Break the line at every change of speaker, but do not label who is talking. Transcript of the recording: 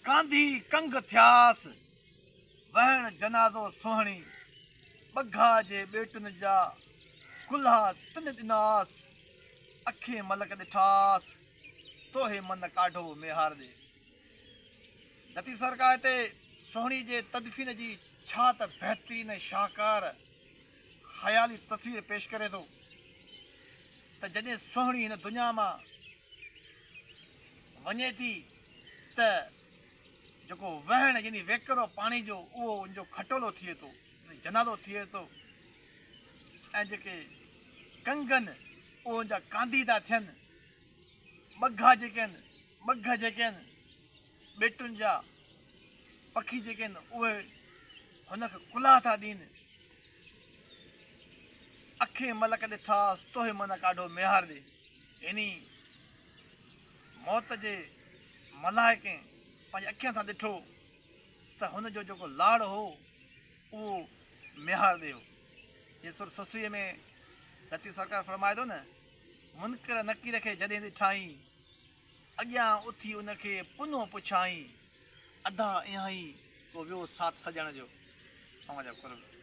कांधी कंग थियास वहण जनाज़ो सुहणी बघा जे बेटुन जा कुल्हा तिन दिनास अखे मलक ॾिठास तोहे मन काढो मेहार दे। लतीफ़ सरकार हिते सुहिणी जे तदफ़ीन जी छा त बहितरीन शाहकार ख़याली तस्वीर पेश करे थो त जॾहिं सुहिणी हिन दुनिया मां वञे थी त जेको वहण यानी वेकिरो पाणी जो उहो उनजो खटोलो थिए थो, जनाज़ो थिए थो ऐं जेके कंगन उहो उनजा कांधी था थियनि, बघा जेके आहिनि बघ जेके आहिनि बेटुनि जा पखी जेके आहिनि उहे हुनखे कुल्हा था ॾियनि। अखे मलक ॾिठास तोहे मन काढो मेहार दे। यानी मौत जे मलाइके पंहिंजी अखियुनि सां ॾिठो त हुनजो जेको लाड़ हो उहो मेहार ॾियो। ये सुर ससीअ में लतीफ़ सरकार फरमाए थो न, मुनकर नकीर खे जॾहिं ॾिठाई अॻियां उथी उनखे पुनो पुछाई अधा इहा ई को वियो साथ सॼण जो। तव्हांजा कुर्ब।